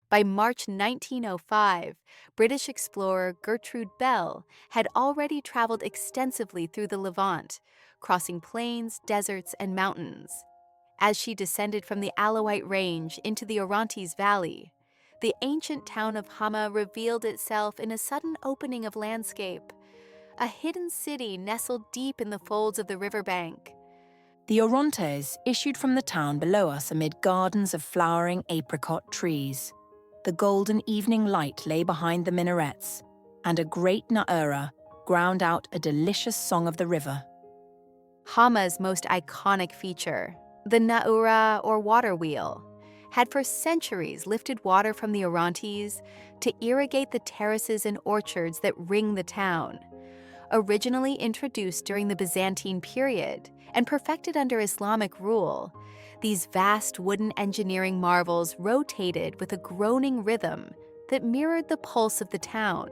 By March 1905, British explorer Gertrude Bell had already traveled extensively through the Levant, crossing plains, deserts, and mountains. As she descended from the Alawite range into the Orontes Valley, the ancient town of Hama revealed itself in a sudden opening of landscape, a hidden city nestled deep in the folds of the riverbank. The Orontes issued from the town below us amid gardens of flowering apricot trees. The golden evening light lay behind the minarets, and a great na'ura ground out a delicious song of the river. Hama's most iconic feature, the na'ura or water wheel, had for centuries lifted water from the Orontes to irrigate the terraces and orchards that ring the town. Originally introduced during the Byzantine period and perfected under Islamic rule, these vast wooden engineering marvels rotated with a groaning rhythm that mirrored the pulse of the town.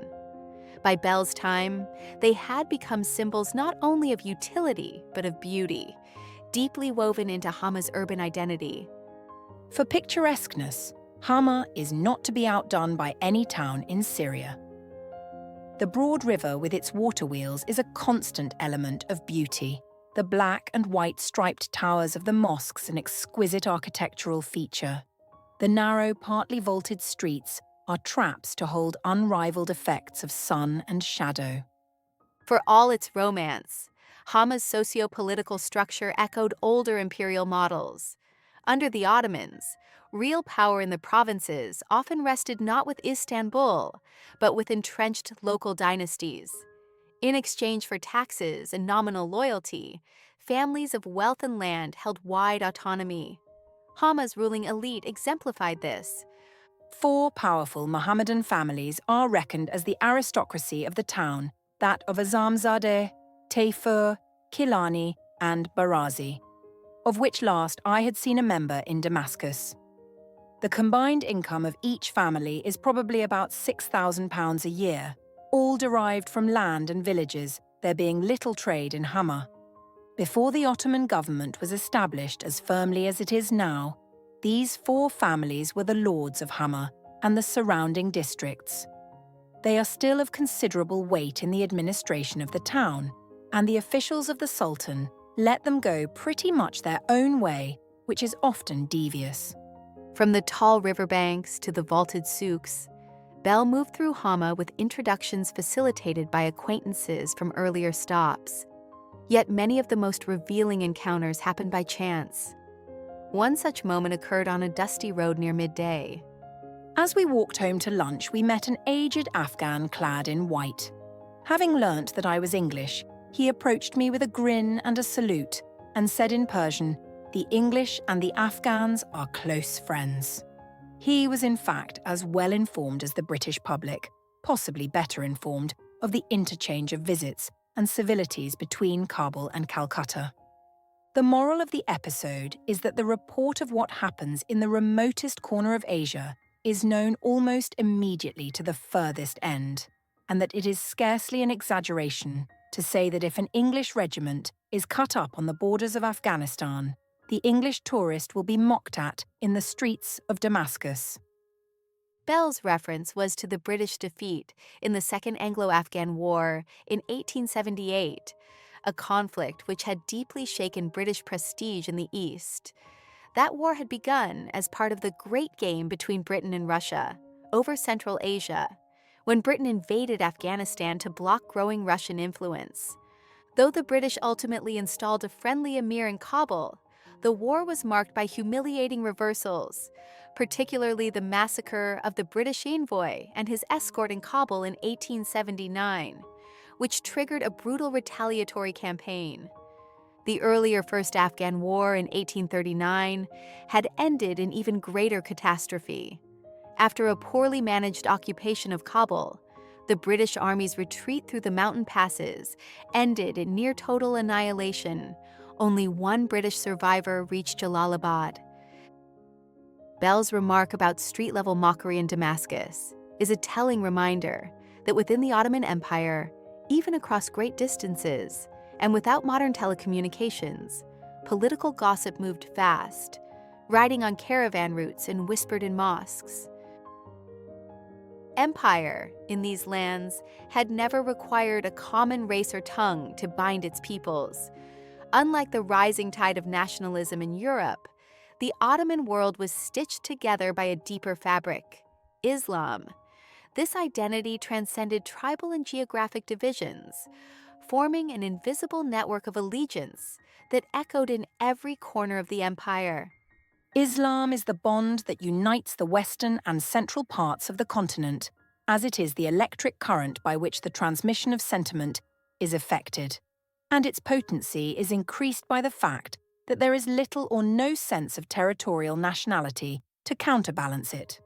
By Bell's time, they had become symbols not only of utility but of beauty, deeply woven into Hama's urban identity. For picturesqueness, Hama is not to be outdone by any town in Syria. The broad river with its water wheels is a constant element of beauty. The black and white striped towers of the mosques an exquisite architectural feature. The narrow, partly vaulted streets are traps to hold unrivaled effects of sun and shadow. For all its romance, Hama's socio-political structure echoed older imperial models. Under the Ottomans, real power in the provinces often rested not with Istanbul, but with entrenched local dynasties. In exchange for taxes and nominal loyalty, families of wealth and land held wide autonomy. Hama's ruling elite exemplified this. 4 powerful Mohammedan families are reckoned as the aristocracy of the town, that of Azamzadeh, Tayfur, Kilani, and Barazi, of which last I had seen a member in Damascus. The combined income of each family is probably about £6,000 a year, all derived from land and villages, there being little trade in Hama. Before the Ottoman government was established as firmly as it is now, these 4 families were the lords of Hama and the surrounding districts. They are still of considerable weight in the administration of the town, and the officials of the Sultan let them go pretty much their own way, which is often devious. From the tall riverbanks to the vaulted souks, Bell moved through Hama with introductions facilitated by acquaintances from earlier stops. Yet many of the most revealing encounters happened by chance. One such moment occurred on a dusty road near midday. As we walked home to lunch, we met an aged Afghan clad in white. Having learnt that I was English, he approached me with a grin and a salute and said in Persian, "The English and the Afghans are close friends." He was in fact as well informed as the British public, possibly better informed, of the interchange of visits and civilities between Kabul and Calcutta. The moral of the episode is that the report of what happens in the remotest corner of Asia is known almost immediately to the furthest end, and that it is scarcely an exaggeration to say that if an English regiment is cut up on the borders of Afghanistan, the English tourist will be mocked at in the streets of Damascus. Bell's reference was to the British defeat in the Second Anglo-Afghan War in 1878, a conflict which had deeply shaken British prestige in the East. That war had begun as part of the Great Game between Britain and Russia over Central Asia, when Britain invaded Afghanistan to block growing Russian influence. Though the British ultimately installed a friendly emir in Kabul, the war was marked by humiliating reversals, particularly the massacre of the British envoy and his escort in Kabul in 1879, which triggered a brutal retaliatory campaign. The earlier First Afghan War in 1839 had ended in even greater catastrophe. After a poorly managed occupation of Kabul, the British Army's retreat through the mountain passes ended in near total annihilation. Only one British survivor reached Jalalabad. Bell's remark about street-level mockery in Damascus is a telling reminder that within the Ottoman Empire, even across great distances, and without modern telecommunications, political gossip moved fast, riding on caravan routes and whispered in mosques. Empire, in these lands, had never required a common race or tongue to bind its peoples. Unlike the rising tide of nationalism in Europe, the Ottoman world was stitched together by a deeper fabric: Islam. This identity transcended tribal and geographic divisions, forming an invisible network of allegiance that echoed in every corner of the empire. Islam is the bond that unites the western and central parts of the continent, as it is the electric current by which the transmission of sentiment is effected, and its potency is increased by the fact that there is little or no sense of territorial nationality to counterbalance it.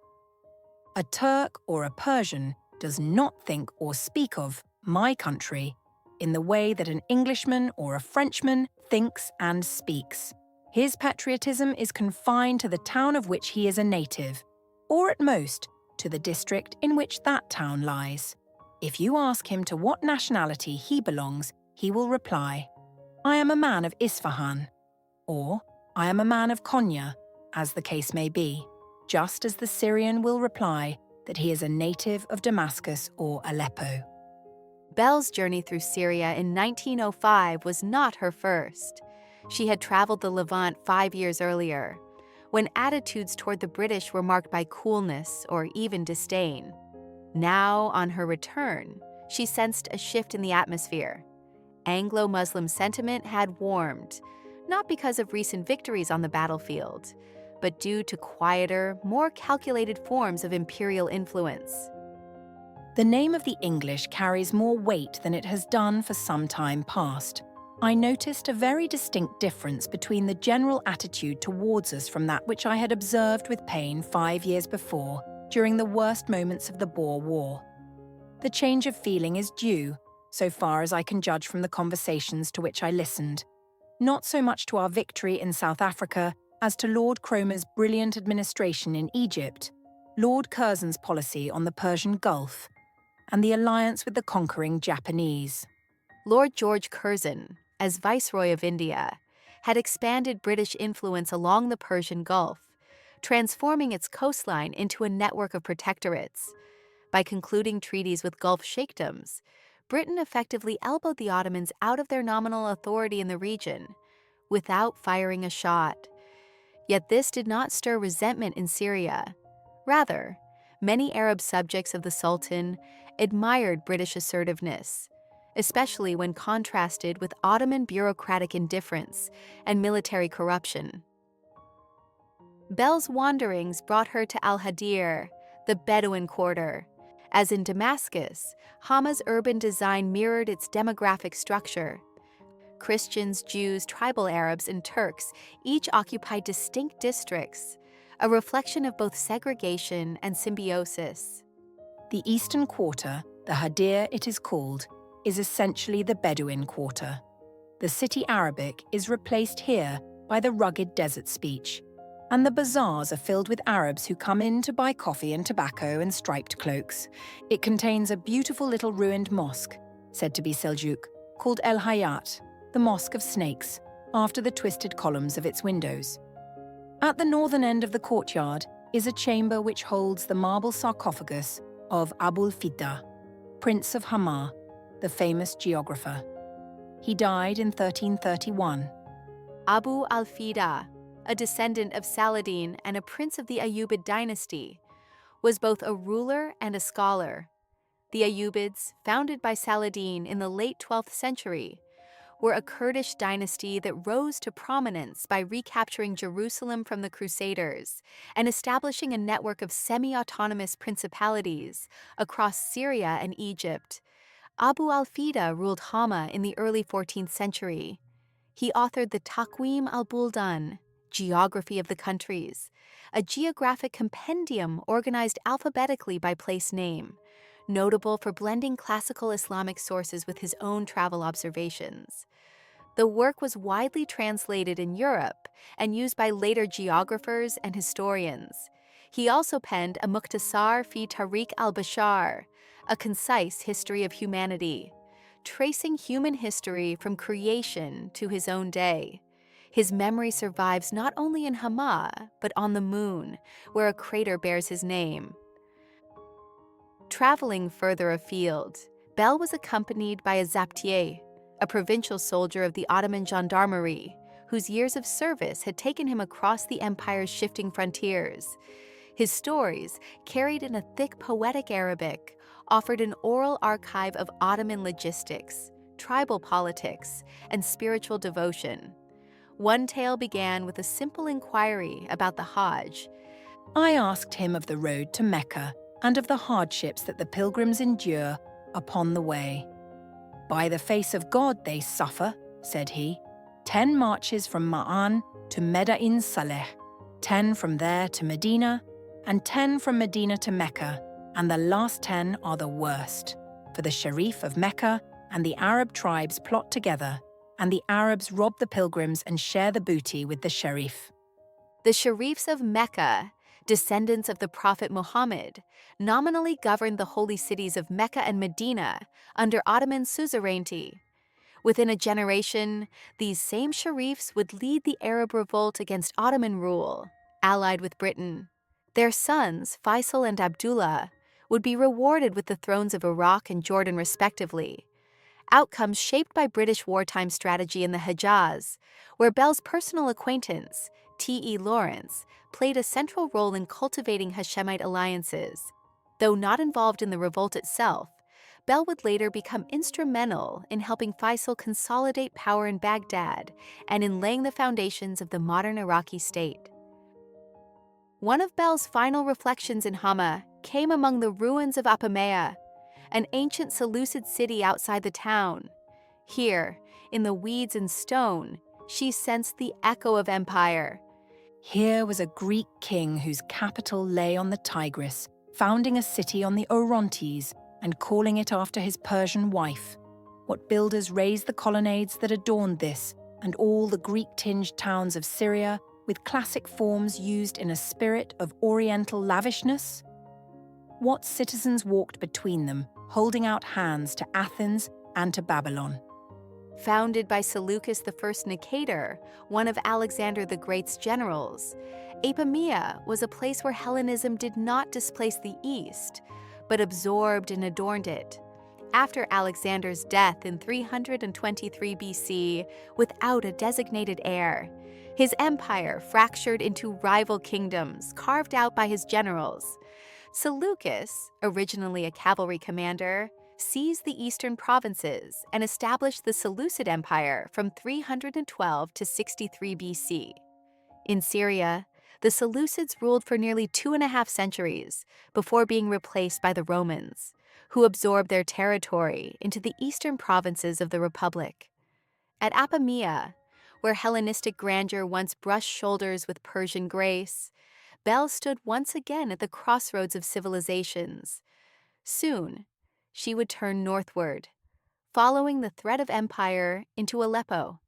A Turk or a Persian does not think or speak of my country in the way that an Englishman or a Frenchman thinks and speaks. His patriotism is confined to the town of which he is a native, or at most, to the district in which that town lies. If you ask him to what nationality he belongs, he will reply, "I am a man of Isfahan," or "I am a man of Konya," as the case may be, just as the Syrian will reply that he is a native of Damascus or Aleppo. Bell's journey through Syria in 1905 was not her first. She had traveled the Levant 5 years earlier, when attitudes toward the British were marked by coolness or even disdain. Now, on her return, she sensed a shift in the atmosphere. Anglo-Muslim sentiment had warmed, not because of recent victories on the battlefield, but due to quieter, more calculated forms of imperial influence. The name of the English carries more weight than it has done for some time past. I noticed a very distinct difference between the general attitude towards us from that which I had observed with pain 5 years before, during the worst moments of the Boer War. The change of feeling is due, so far as I can judge from the conversations to which I listened, not so much to our victory in South Africa as to Lord Cromer's brilliant administration in Egypt, Lord Curzon's policy on the Persian Gulf, and the alliance with the conquering Japanese. Lord George Curzon, as Viceroy of India, had expanded British influence along the Persian Gulf, transforming its coastline into a network of protectorates. By concluding treaties with Gulf sheikdoms, Britain effectively elbowed the Ottomans out of their nominal authority in the region, without firing a shot. Yet this did not stir resentment in Syria. Rather, many Arab subjects of the Sultan admired British assertiveness, especially when contrasted with Ottoman bureaucratic indifference and military corruption. Bell's wanderings brought her to Al-Hadir, the Bedouin quarter. As in Damascus, Hama's urban design mirrored its demographic structure. Christians, Jews, tribal Arabs, and Turks each occupied distinct districts, a reflection of both segregation and symbiosis. The Eastern Quarter, the Hadir it is called, is essentially the Bedouin quarter. The city Arabic is replaced here by the rugged desert speech, and the bazaars are filled with Arabs who come in to buy coffee and tobacco and striped cloaks. It contains a beautiful little ruined mosque, said to be Seljuk, called El Hayat, the Mosque of Snakes, after the twisted columns of its windows. At the northern end of the courtyard is a chamber which holds the marble sarcophagus of Abul Fida, Prince of Hama, the famous geographer. He died in 1331. Abu al-Fida, a descendant of Saladin and a prince of the Ayyubid dynasty, was both a ruler and a scholar. The Ayyubids, founded by Saladin in the late 12th century, were a Kurdish dynasty that rose to prominence by recapturing Jerusalem from the Crusaders and establishing a network of semi-autonomous principalities across Syria and Egypt. Abu al-Fida ruled Hama in the early 14th century. He authored the Taqwim al-Buldan, Geography of the Countries, a geographic compendium organized alphabetically by place name, notable for blending classical Islamic sources with his own travel observations. The work was widely translated in Europe and used by later geographers and historians. He also penned a Mukhtasar fi Tariq al-Bashar, a concise history of humanity, tracing human history from creation to his own day. His memory survives not only in Hama, but on the moon, where a crater bears his name. Traveling further afield, Bell was accompanied by a zaptier, a provincial soldier of the Ottoman gendarmerie, whose years of service had taken him across the empire's shifting frontiers. His stories, carried in a thick poetic Arabic, offered an oral archive of Ottoman logistics, tribal politics, and spiritual devotion. One tale began with a simple inquiry about the Hajj. I asked him of the road to Mecca and of the hardships that the pilgrims endure upon the way. By the face of God they suffer, said he. 10 marches from Ma'an to Meda'in Saleh, 10 from there to Medina, and 10 from Medina to Mecca, and the last 10 are the worst. For the Sharif of Mecca and the Arab tribes plot together, and the Arabs rob the pilgrims and share the booty with the Sharif. The Sharifs of Mecca, descendants of the Prophet Muhammad, nominally governed the holy cities of Mecca and Medina under Ottoman suzerainty. Within a generation, these same Sharifs would lead the Arab revolt against Ottoman rule, allied with Britain. Their sons, Faisal and Abdullah, would be rewarded with the thrones of Iraq and Jordan respectively, outcomes shaped by British wartime strategy in the Hejaz, where Bell's personal acquaintance, T.E. Lawrence, played a central role in cultivating Hashemite alliances. Though not involved in the revolt itself, Bell would later become instrumental in helping Faisal consolidate power in Baghdad and in laying the foundations of the modern Iraqi state. One of Bell's final reflections in Hama came among the ruins of Apamea, an ancient Seleucid city outside the town. Here, in the weeds and stone, she sensed the echo of empire. Here was a Greek king whose capital lay on the Tigris, founding a city on the Orontes and calling it after his Persian wife. What builders raised the colonnades that adorned this and all the Greek-tinged towns of Syria with classic forms used in a spirit of oriental lavishness? What citizens walked between them, holding out hands to Athens and to Babylon? Founded by Seleucus I Nicator, one of Alexander the Great's generals, Apamea was a place where Hellenism did not displace the East, but absorbed and adorned it. After Alexander's death in 323 BC, without a designated heir, his empire fractured into rival kingdoms carved out by his generals. Seleucus, originally a cavalry commander, seized the eastern provinces and established the Seleucid Empire from 312 to 63 BC. In Syria, the Seleucids ruled for nearly 2.5 centuries before being replaced by the Romans, who absorbed their territory into the eastern provinces of the Republic. At Apamea, where Hellenistic grandeur once brushed shoulders with Persian grace, Bell stood once again at the crossroads of civilizations. Soon, she would turn northward, following the thread of empire into Aleppo.